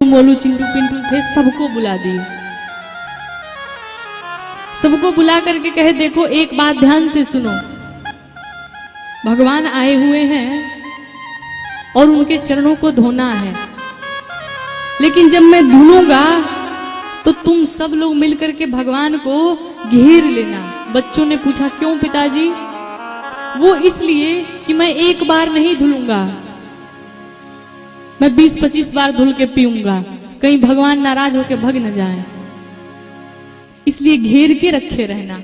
मोलू चिंटू पिंटू थे, सबको बुला दिए। सबको बुला करके कहे देखो एक बात ध्यान से सुनो, भगवान आए हुए हैं और उनके चरणों को धोना है, लेकिन जब मैं धुलूंगा तो तुम सब लोग मिलकर के भगवान को घेर लेना। बच्चों ने पूछा क्यों पिताजी? वो इसलिए कि मैं एक बार नहीं धुलूंगा, मैं 20-25 बार धुल के पीऊंगा, कहीं भगवान नाराज होकर भग न जाए, इसलिए घेर के रखे रहना।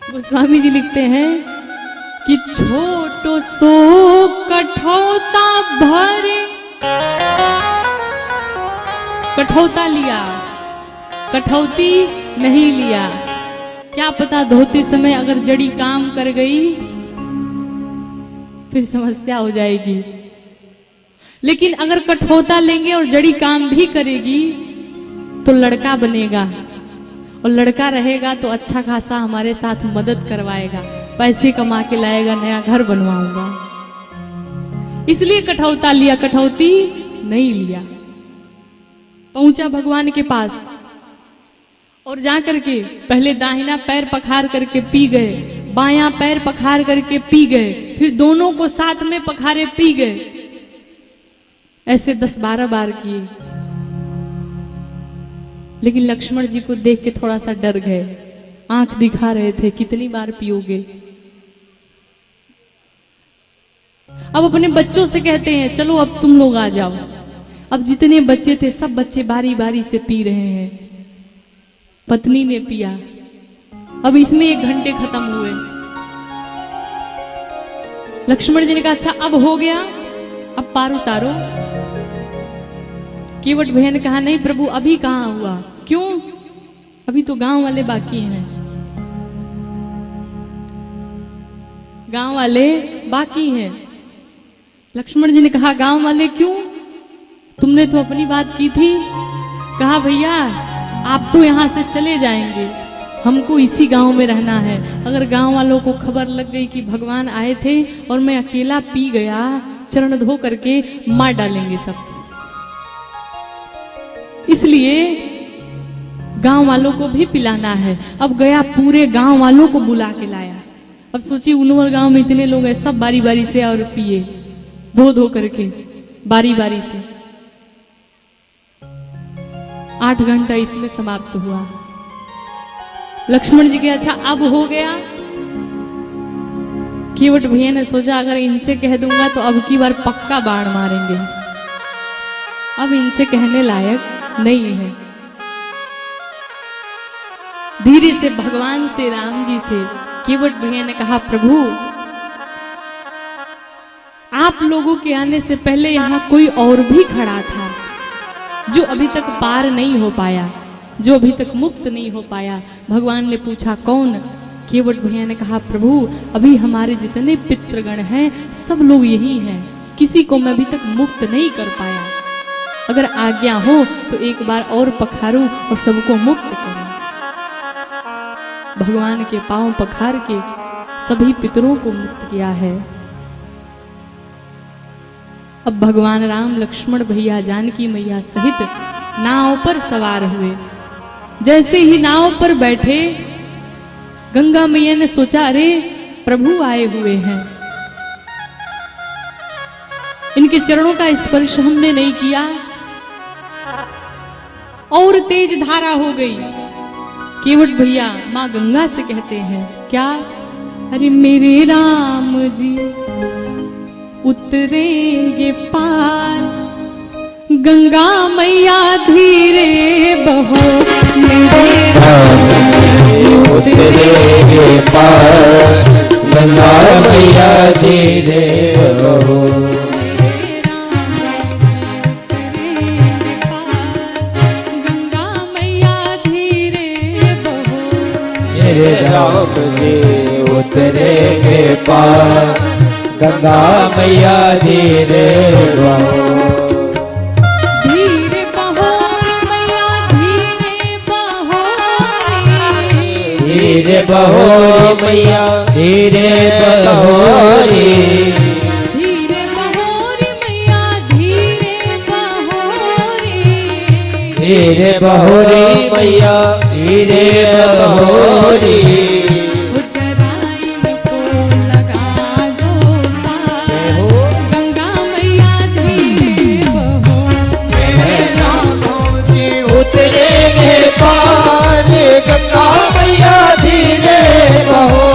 गोस्वामी जी लिखते हैं कि छोटो सो कठौता भरे, कठौता लिया, कठौती नहीं लिया। क्या पता धोते समय अगर जड़ी काम कर गई फिर समस्या हो जाएगी, लेकिन अगर कठौता लेंगे और जड़ी काम भी करेगी तो लड़का बनेगा, और लड़का रहेगा तो अच्छा खासा हमारे साथ मदद करवाएगा, पैसे कमा के लाएगा, नया घर बनवाऊंगा। इसलिए कठौता लिया, कठौती नहीं लिया। पहुंचा भगवान के पास और जाकर के पहले दाहिना पैर पखार करके पी गए, बायां पैर पखार करके पी गए, फिर दोनों को साथ में पखारे पी गए। ऐसे 10-12 बार किए, लेकिन लक्ष्मण जी को देख के थोड़ा सा डर गए, आंख दिखा रहे थे कितनी बार पियोगे। अब अपने बच्चों से कहते हैं चलो अब तुम लोग आ जाओ। अब जितने बच्चे थे सब बच्चे बारी बारी से पी रहे हैं। पत्नी ने पिया, अब इसमें 1 घंटे खत्म हुए। लक्ष्मण जी ने कहा अच्छा अब हो गया, अब पार उतारो। केवट भैया ने कहा नहीं प्रभु अभी कहां हुआ, क्यों? अभी तो गांव वाले बाकी हैं, गांव वाले बाकी हैं। लक्ष्मण जी ने कहा गांव वाले क्यों? तुमने तो अपनी बात की थी। कहा भैया आप तो यहां से चले जाएंगे, हमको इसी गांव में रहना है। अगर गांव वालों को खबर लग गई कि भगवान आए थे और मैं अकेला पी गया, चरण धो करके मार डालेंगे सब, इसलिए गांव वालों को भी पिलाना है। अब गया पूरे गांव वालों को बुला के लाया। अब सोचिए उनवर गांव में इतने लोग हैं, सब बारी बारी से और पिए, धो धो करके बारी बारी से। 8 घंटा इसमें समाप्त हुआ। लक्ष्मण जी के अच्छा अब हो गया। केवट भैया ने सोचा अगर इनसे कह दूंगा तो अब की बार पक्का बाण मारेंगे, अब इनसे कहने लायक नहीं है। धीरे से भगवान से, राम जी से केवट भैया ने कहा प्रभु आप लोगों के आने से पहले यहां कोई और भी खड़ा था जो अभी तक पार नहीं हो पाया, जो अभी तक मुक्त नहीं हो पाया। भगवान ने पूछा कौन? केवट भैया ने कहा प्रभु अभी हमारे जितने पितृगण हैं सब लोग यही हैं, किसी को मैं अभी तक मुक्त नहीं कर पाया। अगर आज्ञा हो तो एक बार और पखारूं और सबको मुक्त करूं। भगवान के पांव पखार के सभी पितरों को मुक्त किया है। अब भगवान राम, लक्ष्मण भैया, जानकी मैया सहित नाव पर सवार हुए। जैसे ही नाव पर बैठे गंगा मैया ने सोचा अरे प्रभु आए हुए हैं, इनके चरणों का स्पर्श हमने नहीं किया। और तेज धारा हो गई। केवट भैया मां गंगा से कहते हैं क्या? अरे मेरे राम जी उतरेंगे पार, गंगा मैया धीरे बहो, मेरे राम जी उतरेंगे पार, गंगा मैया धीरे बहो। मेरे राम जी उतरेंगे पार, गंगा मैया धीरे बहो। धीरे बहो मैया धीरे बहो, धीरे बहो मैया धीरे बहो, धीरे बहो मैया धीरे धीरे बहोरी मैया धीरे बहोरी। जरा इनको लगा दो पार, गंगा मैया धीरे बहो। मेरे राम जी उतरेंगे पार, गंगा मैया धीरे बहो।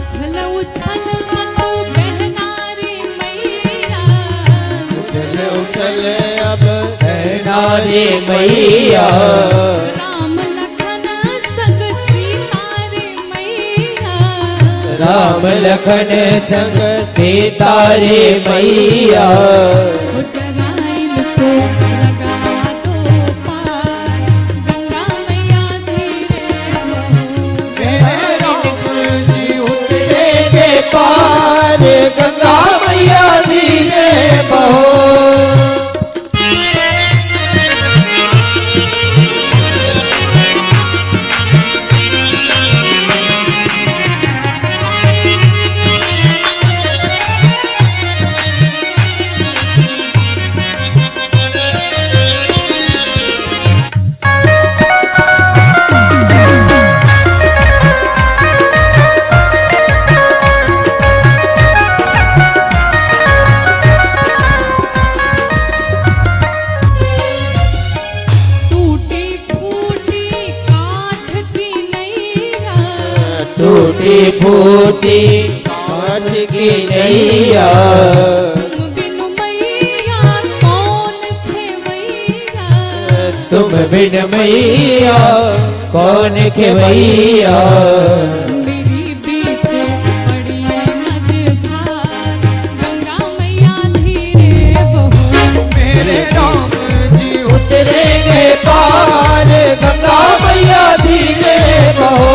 उछल उछल मत बहना रे मैया, उछल उछल अब बहना रे मैया। राम लखन संग सीता रे मैया। राम लखन संग सीता रे मैया। जरा इनको लगा दो पार, गंगा मैया धीरे बहो। मेरे राम जी उतरेंगे पार, गंगा मैया धीरे बहो। टूटी फूटी काठ की नैया, टूटी फूटी काठ की नैया। बिनु मैया कौन खेवैया। तुम बिन मैया कौन खेवैया। मेरी बीच पड़ी मझधार, गंगा मैया धीरे बहो। मेरे राम जी उतरेंगे पार, गंगा मैया धीरे बहो।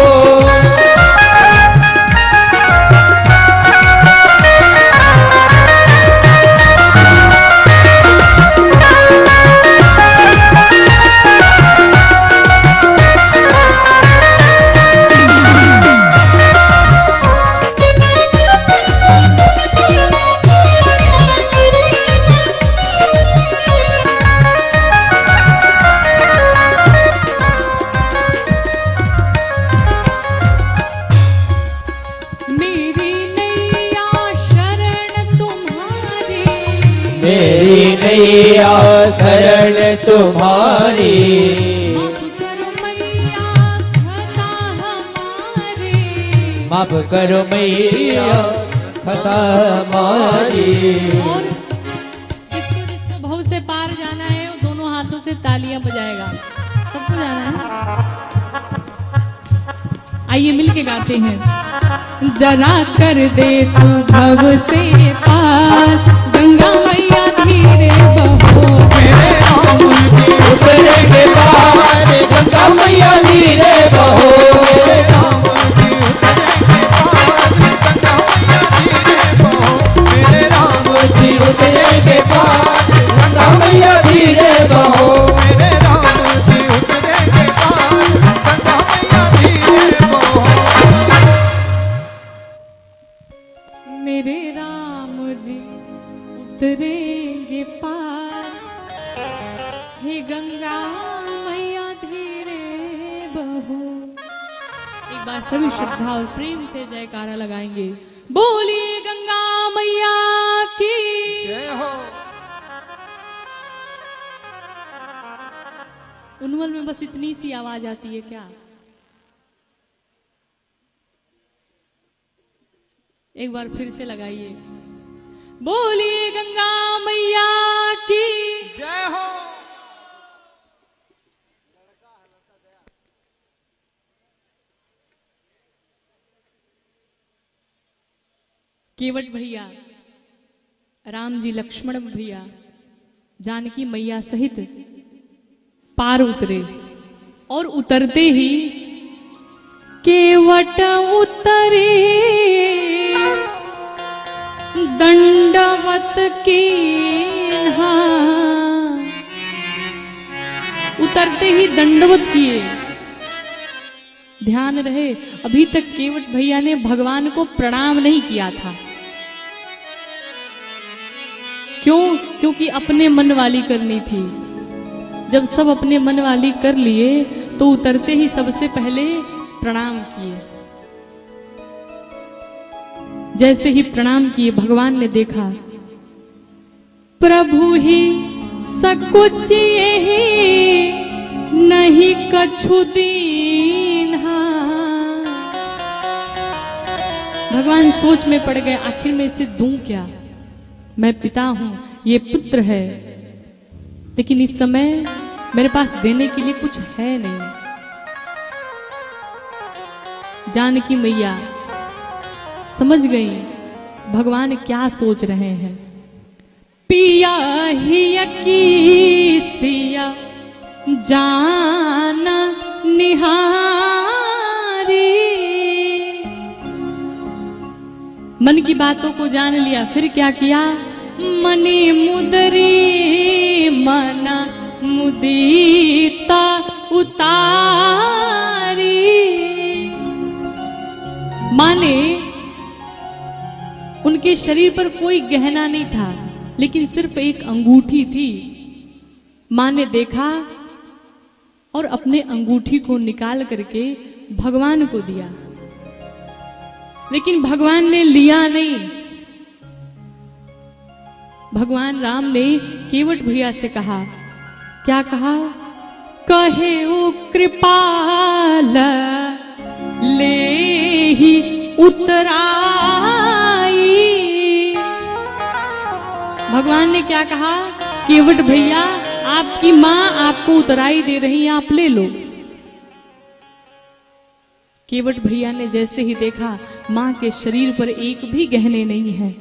मेरी नैया शरण तुम्हारी, मेरी नैया शरण तुम्हारी। माफ करो मैया खता हमारी। माफ करो मैया खता हमारी। और जिसको जिसको बहुत से पार जाना है वो दोनों हाथों से तालियां बजाएगा। सबको जाना है। आइए मिलके गाते हैं। जरा कर दे तू भव से पार, गंगा मैया धीरे बहो। मेरे राम जी उतरेंगे पार, गंगा मैया धीरे बहो। मेरे राम जी उतरेंगे पार, गंगा मैया धीरे बहो। मेरे राम जी उतरेंगे पार, गंगा मैया धीरे बहो। मेरे राम जी उतरेंगे पार, हे गंगा मैया धीरे बहो। एक बार सभी श्रद्धा और प्रेम से जयकारा लगाएंगे। बोलिए गंगा मैया की जय हो। उनवल में बस इतनी सी आवाज आती है क्या? एक बार फिर से लगाइए। बोलिए गंगा मैया की जय हो। केवट भैया राम जी लक्ष्मण भैया जानकी मैया सहित पार उतरे और उतरते ही केवट उतरे दंडवत कीन्हा, उतरते ही दंडवत किए। ध्यान रहे अभी तक केवट भैया ने भगवान को प्रणाम नहीं किया था। क्यों? क्योंकि अपने मन वाली करनी थी। जब सब अपने मन वाली कर लिए तो उतरते ही सबसे पहले प्रणाम किए। जैसे ही प्रणाम किए भगवान ने देखा प्रभु ही सकुच यही नहीं कछु दीन्हा। भगवान सोच में पड़ गए, आखिर में इसे दूं क्या? मैं पिता हूं, ये पुत्र है, लेकिन इस समय मेरे पास देने के लिए कुछ है नहीं। जानकी मैया समझ गई भगवान क्या सोच रहे हैं। पिया ही की सिया जाना निहारी। मन की बातों को जान लिया, फिर क्या किया? मनी मुदरी मना मुदीता उतारी। माने उनके शरीर पर कोई गहना नहीं था, लेकिन सिर्फ एक अंगूठी थी। मां ने देखा और अपने अंगूठी को निकाल करके भगवान को दिया, लेकिन भगवान ने लिया नहीं। भगवान राम ने केवट भैया से कहा, क्या कहा? कहे ओ कृपाल ले ही उतराई। भगवान ने क्या कहा? केवट भैया आपकी मां आपको उतराई दे रही है, आप ले लो। केवट भैया ने जैसे ही देखा मां के शरीर पर एक भी गहने नहीं है,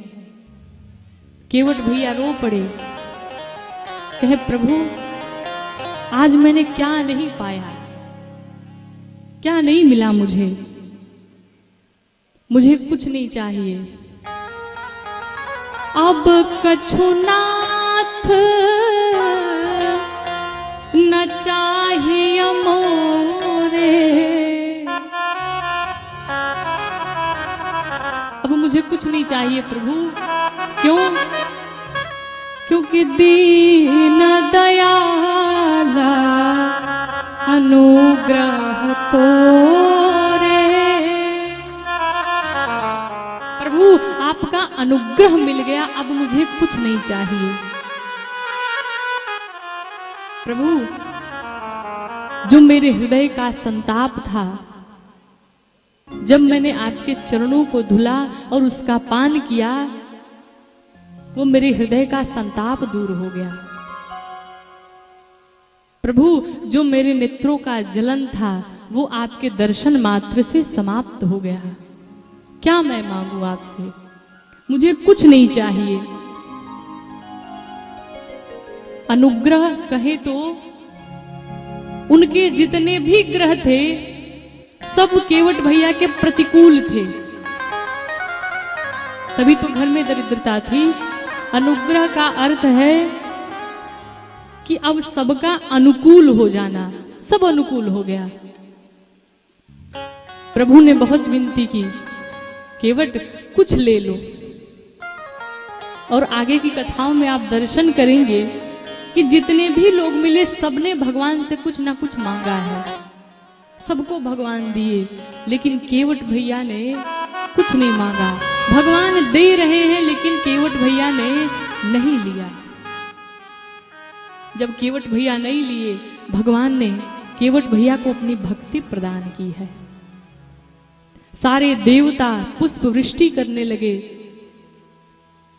केवट भैया रो पड़े। कहे प्रभु आज मैंने क्या नहीं पाया, क्या नहीं मिला मुझे कुछ नहीं चाहिए। अब कछु नाथ न चाहिए मोरे। अब मुझे कुछ नहीं चाहिए प्रभु। क्यों? क्योंकि दीन दयाला अनुग्रह तोरे। प्रभु आपका अनुग्रह मिल गया, अब मुझे कुछ नहीं चाहिए। प्रभु जो मेरे हृदय का संताप था, जब मैंने आपके चरणों को धुला और उसका पान किया, वो मेरे हृदय का संताप दूर हो गया। प्रभु जो मेरे नेत्रों का जलन था, वो आपके दर्शन मात्र से समाप्त हो गया। क्या मैं मांगू आपसे? मुझे कुछ नहीं चाहिए। अनुग्रह कहे तो उनके जितने भी ग्रह थे सब केवट भैया के प्रतिकूल थे, तभी तो घर में दरिद्रता थी। अनुग्रह का अर्थ है कि अब सबका अनुकूल हो जाना, सब अनुकूल हो गया। प्रभु ने बहुत विनती की, केवट कुछ ले लो। और आगे की कथाओं में आप दर्शन करेंगे कि जितने भी लोग मिले सबने भगवान से कुछ ना कुछ मांगा है, सबको भगवान दिए, लेकिन केवट भैया ने कुछ नहीं मांगा। भगवान दे रहे हैं लेकिन केवट भैया ने नहीं लिया। जब केवट भैया नहीं लिए, भगवान ने केवट भैया को अपनी भक्ति प्रदान की है। सारे देवता पुष्प वृष्टि करने लगे,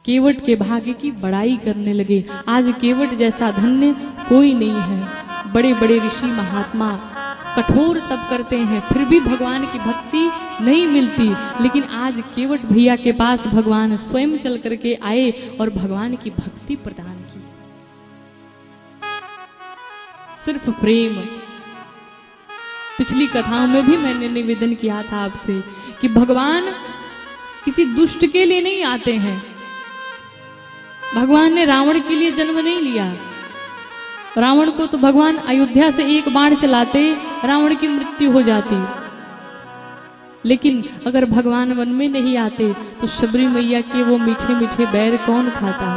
केवट के भाग्य की बड़ाई करने लगे। आज केवट जैसा धन्य कोई नहीं है। बड़े बड़े ऋषि महात्मा कठोर तप करते हैं, फिर भी भगवान की भक्ति नहीं मिलती, लेकिन आज केवट भैया के पास भगवान स्वयं चल करके आए और भगवान की भक्ति प्रदान की। सिर्फ प्रेम। पिछली कथाओं में भी मैंने निवेदन किया था आपसे कि भगवान किसी दुष्ट के लिए नहीं आते हैं। भगवान ने रावण के लिए जन्म नहीं लिया। रावण को तो भगवान अयोध्या से एक बाण चलाते रावण की मृत्यु हो जाती। लेकिन अगर भगवान वन में नहीं आते तो शबरी मैया के वो मीठे मीठे बैर कौन खाता?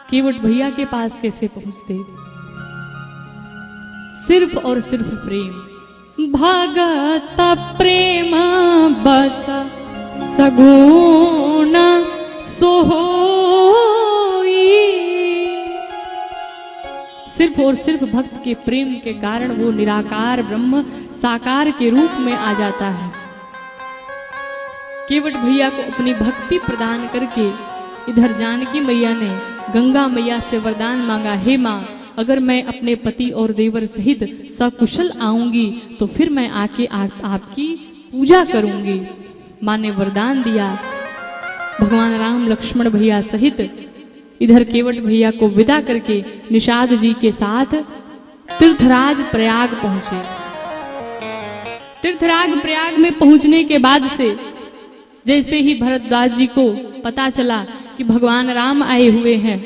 केवट भैया के पास कैसे पहुंचते? सिर्फ और सिर्फ प्रेम। भगत प्रेम बस सगुण सोई। सिर्फ और सिर्फ भक्त के प्रेम के कारण वो निराकार ब्रह्म साकार के रूप में आ जाता है। केवट भैया को अपनी भक्ति प्रदान करके इधर जानकी मैया ने गंगा मैया से वरदान मांगा, हे मां, अगर मैं अपने पति और देवर सहित सकुशल आऊंगी तो फिर मैं आके आपकी पूजा करूंगी। मां ने वरदान दिया। भगवान राम लक्ष्मण भैया सहित इधर केवट भैया को विदा करके निषाद जी के साथ तीर्थराज प्रयाग पहुंचे। तीर्थराज प्रयाग में पहुंचने के बाद से जैसे ही भरद्वाज जी को पता चला कि भगवान राम आए हुए हैं,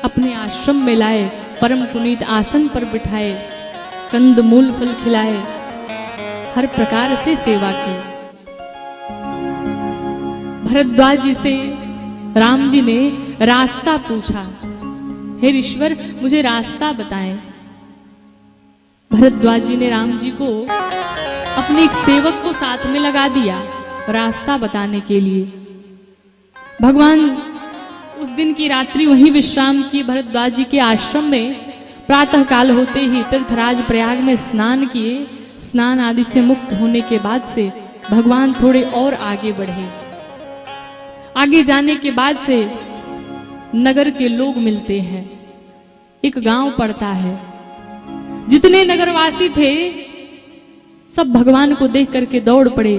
अपने आश्रम में लाए, परम पुनीत आसन पर बिठाए, कंद मूल फल खिलाए, हर प्रकार से सेवा की। भरद्वाज जी से राम जी ने रास्ता पूछा, हे ईश्वर मुझे रास्ता बताएं। भरद्वाज जी ने राम जी को अपने एक सेवक को साथ में लगा दिया रास्ता बताने के लिए। भगवान उस दिन की रात्रि वहीं विश्राम किए भरद्वाज जी के आश्रम में। प्रातः काल होते ही तीर्थराज प्रयाग में स्नान किए। स्नान आदि से मुक्त होने के बाद से भगवान थोड़े और आगे बढ़े। आगे जाने के बाद से नगर के लोग मिलते हैं। एक गांव पड़ता है। जितने नगरवासी थे सब भगवान को देख करके दौड़ पड़े।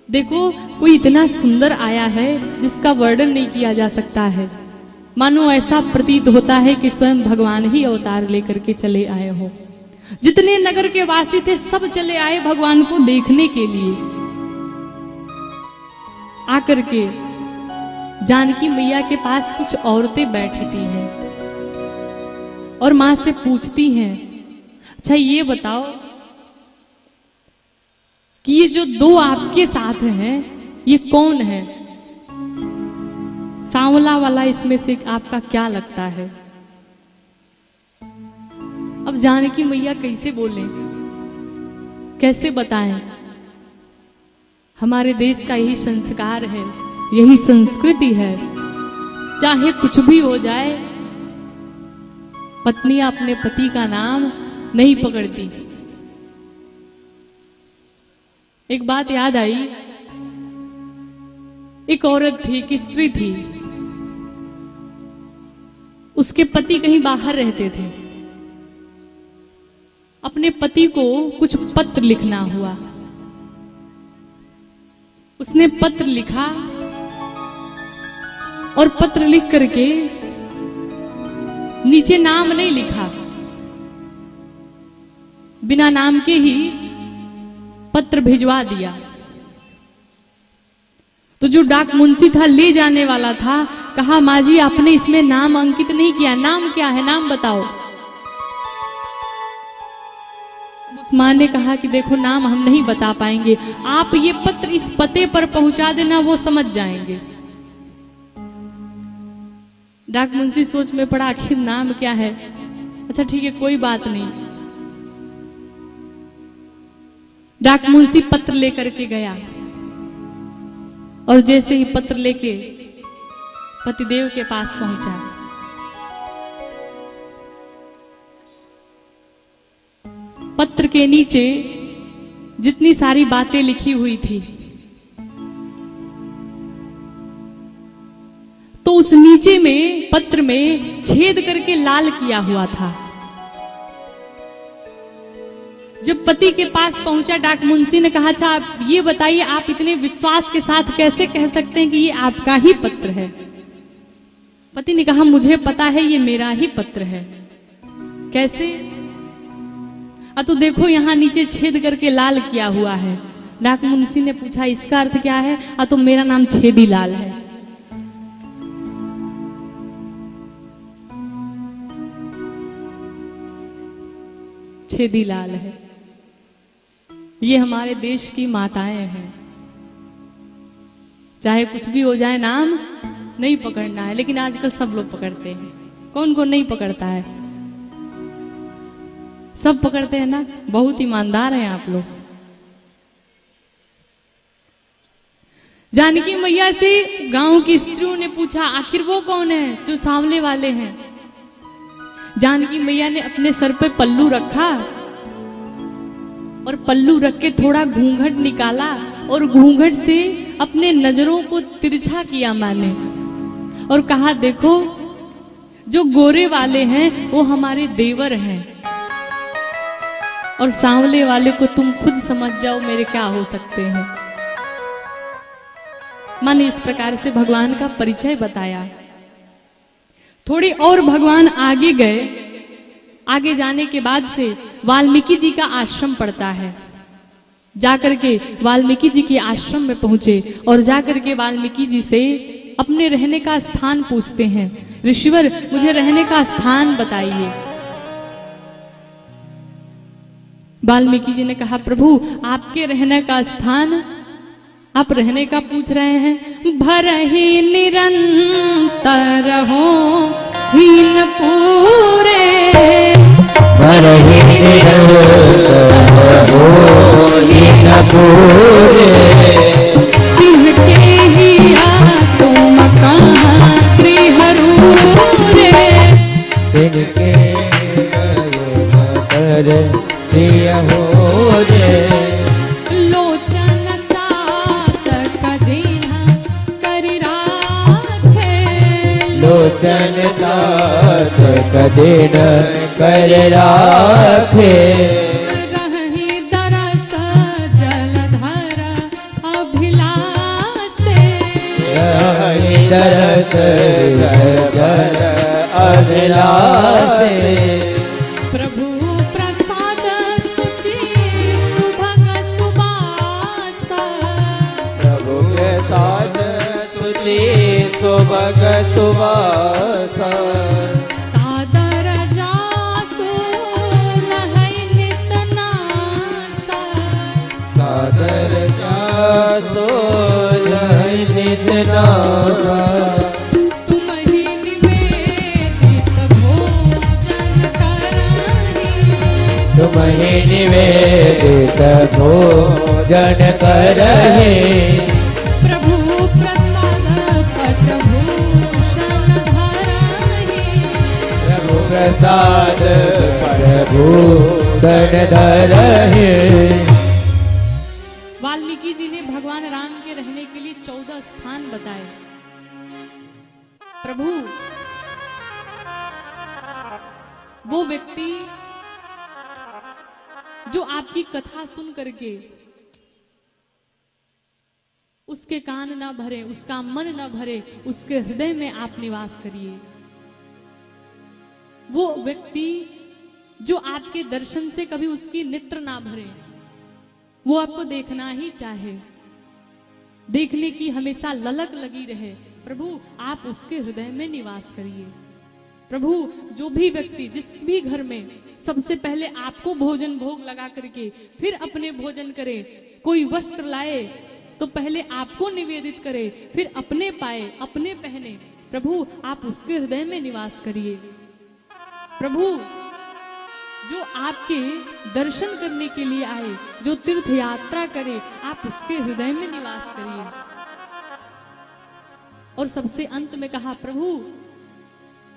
देखो कोई इतना सुंदर आया है जिसका वर्णन नहीं किया जा सकता है। मानो ऐसा प्रतीत होता है कि स्वयं भगवान ही अवतार लेकर के चले आए हो। जितने नगर के वासी थे सब चले आए भगवान को देखने के लिए। आकर के जानकी मैया के पास कुछ औरतें बैठती हैं और मां से पूछती हैं, अच्छा ये बताओ कि ये जो दो आपके साथ हैं ये कौन है? सांवला वाला इसमें से आपका क्या लगता है? अब जानकी मैया कैसे बोले, कैसे बताएं? हमारे देश का यही संस्कार है, यही संस्कृति है। चाहे कुछ भी हो जाए पत्नियां अपने पति का नाम नहीं पकड़ती। एक बात याद आई, एक औरत थी, एक स्त्री थी, उसके पति कहीं बाहर रहते थे। अपने पति को कुछ पत्र लिखना हुआ। उसने पत्र लिखा और पत्र लिख करके नीचे नाम नहीं लिखा, बिना नाम के ही पत्र भिजवा दिया। तो जो डाक मुंशी था, ले जाने वाला था, कहा माँ जी आपने इसमें नाम अंकित नहीं किया, नाम क्या है, नाम बताओ। उस मां ने कहा कि देखो नाम हम नहीं बता पाएंगे, आप ये पत्र इस पते पर पहुंचा देना, वो समझ जाएंगे। डाक मुंशी सोच में पड़ा, आखिर नाम क्या है। अच्छा ठीक है कोई बात नहीं। डाक मुंशी पत्र लेकर के गया और जैसे ही पत्र लेके पतिदेव के पास पहुंचा, पत्र के नीचे जितनी सारी बातें लिखी हुई थी, तो उस नीचे में पत्र में छेद करके लाल किया हुआ था। जब पति के पास पहुंचा, डाक मुंशी ने कहा, अच्छा आप ये बताइए, आप इतने विश्वास के साथ कैसे कह सकते हैं कि ये आपका ही पत्र है? पति ने कहा, मुझे पता है ये मेरा ही पत्र है। कैसे? तो देखो यहाँ नीचे छेद करके लाल किया हुआ है। डाक मुंशी ने पूछा, इसका अर्थ क्या है? तो मेरा नाम छेदी लाल है। छेदी लाल है। ये हमारे देश की माताएं हैं। चाहे कुछ भी हो जाए, नाम नहीं पकड़ना है, लेकिन आजकल सब लोग पकड़ते हैं। कौन कौन नहीं पकड़ता है? सब पकड़ते हैं ना। बहुत ईमानदार हैं आप लोग। जानकी मैया से गांव की स्त्रियों ने पूछा, आखिर वो कौन है जो सांवले वाले हैं? जानकी मैया ने अपने सर पे पल्लू रखा और पल्लू रख के थोड़ा घूंघट निकाला और घूंघट से अपने नजरों को तिरछा किया माने और कहा, देखो जो गोरे वाले हैं वो हमारे देवर हैं और सांवले वाले को तुम खुद समझ जाओ मेरे क्या हो सकते हैं। माने इस प्रकार से भगवान का परिचय बताया। थोड़ी और भगवान आगे गए। आगे जाने के बाद से वाल्मीकि जी का आश्रम पड़ता है। जाकर के वाल्मीकि जी के आश्रम में पहुंचे और जाकर के वाल्मीकि जी से अपने रहने का स्थान पूछते हैं। ऋषिवर, मुझे रहने का स्थान बताइए। वाल्मीकि जी ने कहा, प्रभु आपके रहने का स्थान, आप रहने का पूछ रहे हैं? भरहि निरंतर हो हीन पूरे, भरहि निरंतर हो हीन पूरे, तिनके ही तुम कहाँ गृहरूरे, तिनके कर प्रिय हो रे, लोचन तात कदिन कर राखे, रहि दरस जलधर अभिलाषे, रहि दरस जलधर अभिलाषे, प्रभु प्रसाद सुचि सुभग सुबासा, प्रभु प्रसाद सुचि सुभग सुबासा, सादर जासु लहै नित नासा, सादर जासो लहै नित नासा, तुम ही निवेदित भोजन करहि, तुम ही निवेदित भोजन करहि, प्रभु प्रसाद पटभूषण धरहि, प्रभु प्रसाद परभूषण धरहि। वाल्मीकि जी ने भगवान राम के रहने के लिए 14 स्थान बताए। प्रभु, वो व्यक्ति जो आपकी कथा सुन करके उसके कान न भरे, उसका मन न भरे, उसके हृदय में आप निवास करिए। वो व्यक्ति जो आपके दर्शन से कभी उसकी नेत्र ना भरे, वो आपको देखना ही चाहे, देखने की हमेशा ललक लगी रहे, प्रभु आप उसके हृदय में निवास करिए। प्रभु, जो भी व्यक्ति जिस भी घर में सबसे पहले आपको भोजन भोग लगा करके फिर अपने भोजन करे, कोई वस्त्र लाए तो पहले आपको निवेदित करे, फिर अपने पाए, अपने पहने, प्रभु आप उसके हृदय में निवास करिए। प्रभु, जो आपके दर्शन करने के लिए आए, जो तीर्थ यात्रा करे, आप उसके हृदय में निवास करिए। और सबसे अंत में कहा, प्रभु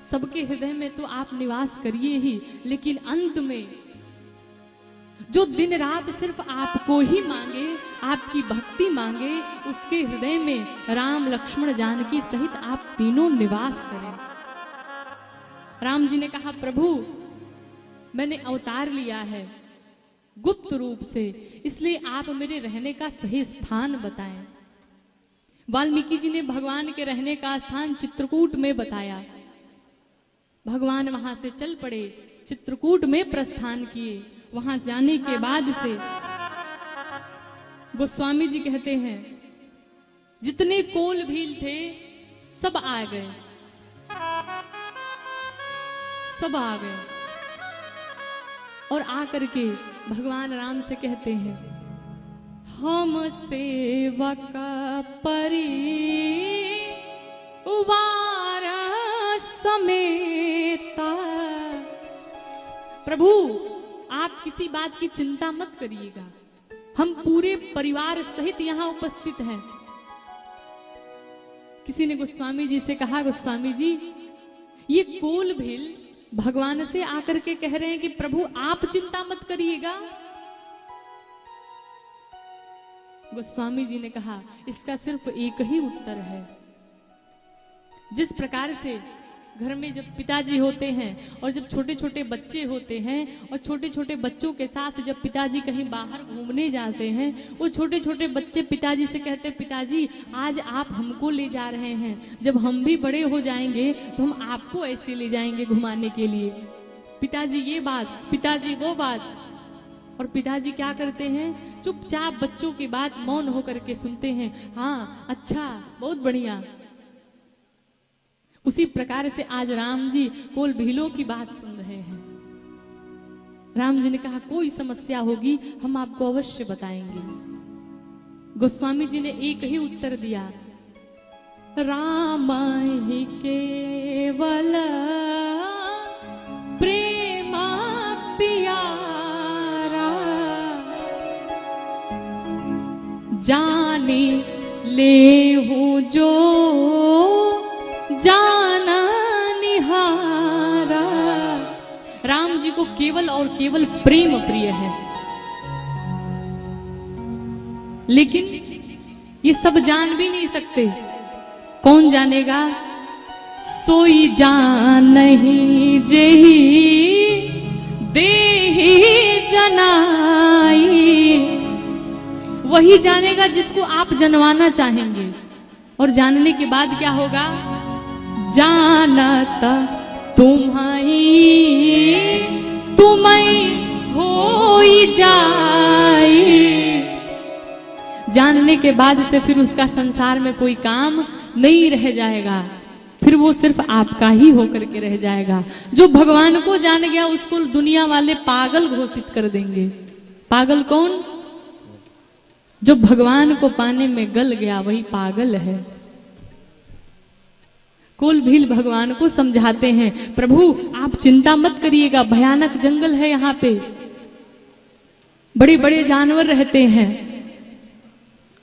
सबके हृदय में तो आप निवास करिए ही, लेकिन अंत में जो दिन रात सिर्फ आपको ही मांगे, आपकी भक्ति मांगे, उसके हृदय में राम लक्ष्मण जानकी सहित आप तीनों निवास करें। राम जी ने कहा, प्रभु मैंने अवतार लिया है, गुप्त रूप से, इसलिए आप मेरे रहने का सही स्थान बताएं। वाल्मीकि जी ने भगवान के रहने का स्थान चित्रकूट में बताया। भगवान वहां से चल पड़े, चित्रकूट में प्रस्थान किए। वहां जाने के बाद से गोस्वामी जी कहते हैं जितने कोल भील थे सब आ गए, सब आ गए और आकर के भगवान राम से कहते हैं हम सेवक परी उबार समेता। प्रभु आप किसी बात की चिंता मत करिएगा, हम पूरे परिवार सहित यहां उपस्थित हैं। किसी ने गोस्वामी जी से कहा, गोस्वामी जी ये कोल भील भगवान से आकर के कह रहे हैं कि प्रभु आप चिंता मत करिएगा। गोस्वामी जी ने कहा इसका सिर्फ एक ही उत्तर है। जिस प्रकार से घर में जब पिताजी होते हैं और जब छोटे छोटे बच्चे होते हैं और छोटे छोटे बच्चों के साथ जब पिताजी कहीं बाहर घूमने जाते हैं, वो छोटे छोटे बच्चे पिताजी से कहते हैं पिताजी आज आप हमको ले जा रहे हैं, जब हम भी बड़े हो जाएंगे तो हम आपको ऐसे ले जाएंगे घुमाने के लिए। पिताजी ये बात, पिताजी वो बात। और पिताजी क्या करते हैं, चुपचाप बच्चों की बात मौन होकर के सुनते हैं। हाँ अच्छा, बहुत बढ़िया। उसी प्रकार से आज राम जी कोल भीलों की बात सुन रहे हैं। राम जी ने कहा कोई समस्या होगी हम आपको अवश्य बताएंगे। गोस्वामी जी ने एक ही उत्तर दिया, राम ही केवल प्रेम प्यारा, जाने ले हूं जो जाना निहारा। राम जी को केवल और केवल प्रेम प्रिय है, लेकिन ये सब जान भी नहीं सकते। कौन जानेगा, सोई जान नहीं जेही देही जनाई। वही जानेगा जिसको आप जनवाना चाहेंगे। और जानने के बाद क्या होगा, जानत तुम्हारी तुम्हें होई जाई। जानने के बाद से फिर उसका संसार में कोई काम नहीं रह जाएगा, फिर वो सिर्फ आपका ही होकर के रह जाएगा। जो भगवान को जान गया उसको दुनिया वाले पागल घोषित कर देंगे। पागल कौन, जो भगवान को पाने में गल गया वही पागल है। कोल भील भगवान को समझाते हैं प्रभु आप चिंता मत करिएगा, भयानक जंगल है यहाँ पे, बड़े बड़े जानवर रहते हैं,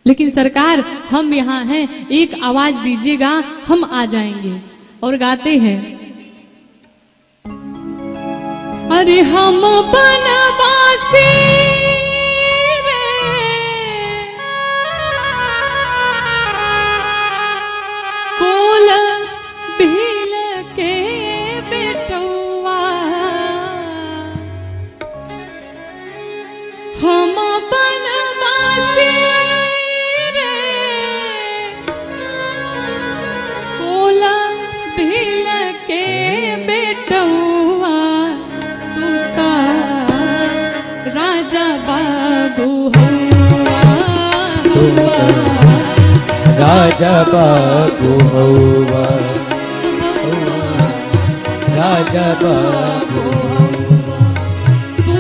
लेकिन सरकार हम यहाँ हैं, एक आवाज दीजिएगा हम आ जाएंगे। और गाते हैं, अरे हम बनवासी कोल भील के बेटवा, हम बनवासी कोल भील के बेटवा, तू राजा बाबू हुआ, राजा बाबू हुआ, राजा बाबू तू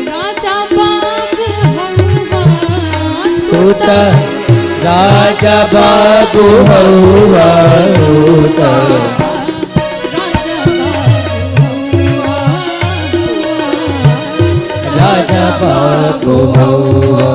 राजा बाबू हुआ, तू राजा बाबू हुआ, राजा बाबू हुआ।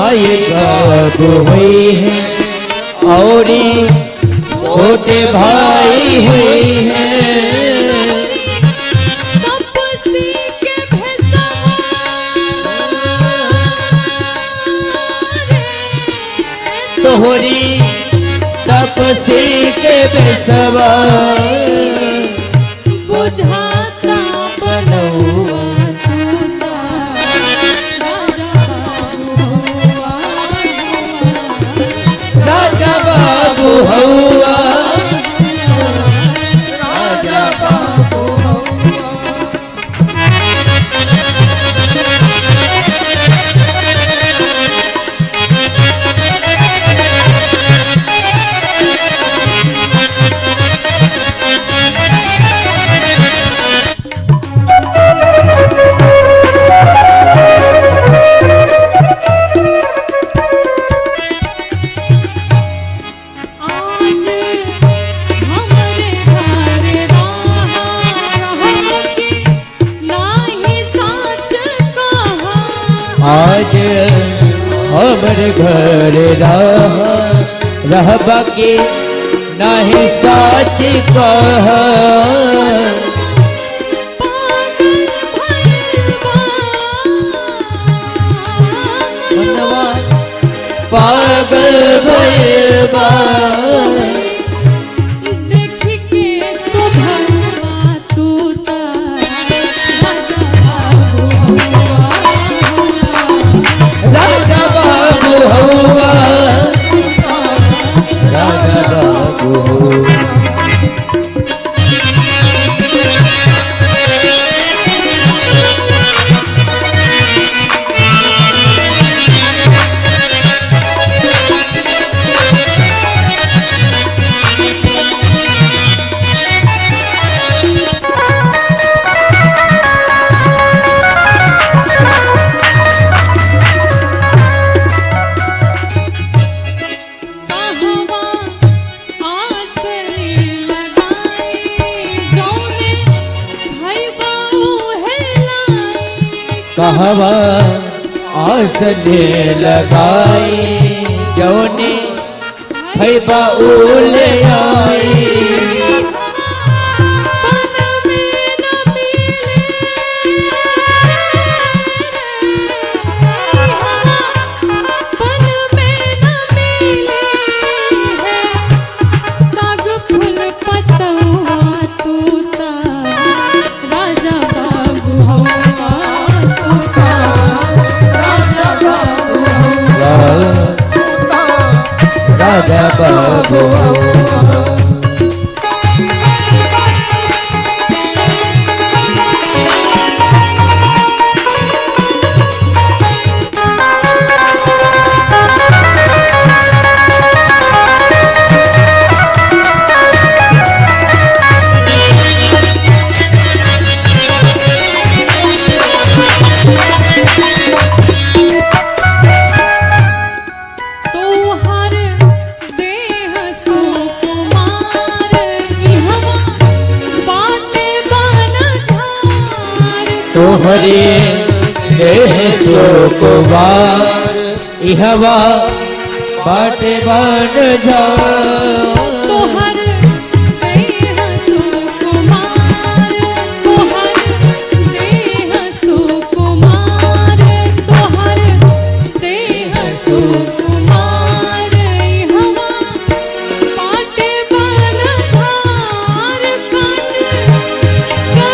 भाई बाबू हुई है और छोटे भाई हुई है। तोहरी तपसी के बेसवा बुझाता बनौआ तूता राजा बाबू हौआ राजा बाबू आज हमरे घर रह बाकी नहीं सच कह पागल भैया राजा बाबू हौआ राजा बाबू कहवा आसने लगाई जौने भैबा उले आई राजा बाबू तोहरे देह तो कुवार इहवा बाटे बन जा तोहर देह सुकुमार तोहर देह सुकुमार तोहर देह सुकुमार हवा पाटे बन धार कन कर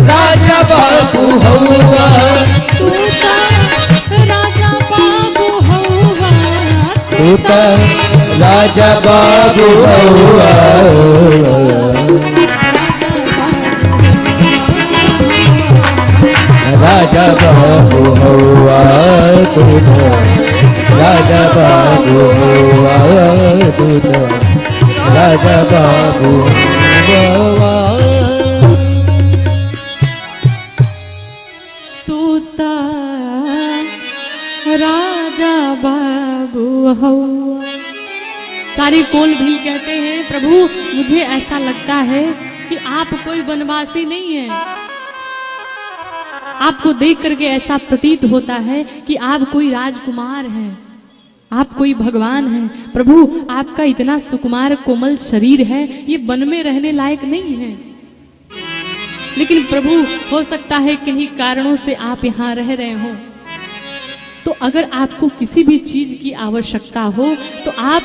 राजा बाबू हौआ तू तो राजा बाबू हौआ राजा बाबू हौआ तू तो राजा बाबू हौआ तू तो राजा बाबू हौआ राजा बाबू हौआ। सारे कोल भी कहते हैं प्रभु मुझे ऐसा लगता है कि आप कोई वनवासी नहीं है। आपको देख करके ऐसा प्रतीत होता है कि आप कोई राजकुमार हैं, आप कोई भगवान हैं। प्रभु आपका इतना सुकुमार कोमल शरीर है, ये वन में रहने लायक नहीं है। लेकिन प्रभु हो सकता है किन्हीं कारणों से आप यहाँ रह रहे हो, तो अगर आपको किसी भी चीज की आवश्यकता हो तो आप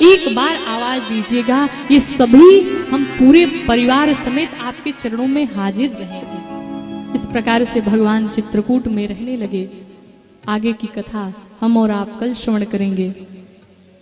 एक बार आवाज दीजिएगा, ये सभी हम पूरे परिवार समेत आपके चरणों में हाजिर रहेंगे। इस प्रकार से भगवान चित्रकूट में रहने लगे। आगे की कथा हम और आप कल श्रवण करेंगे।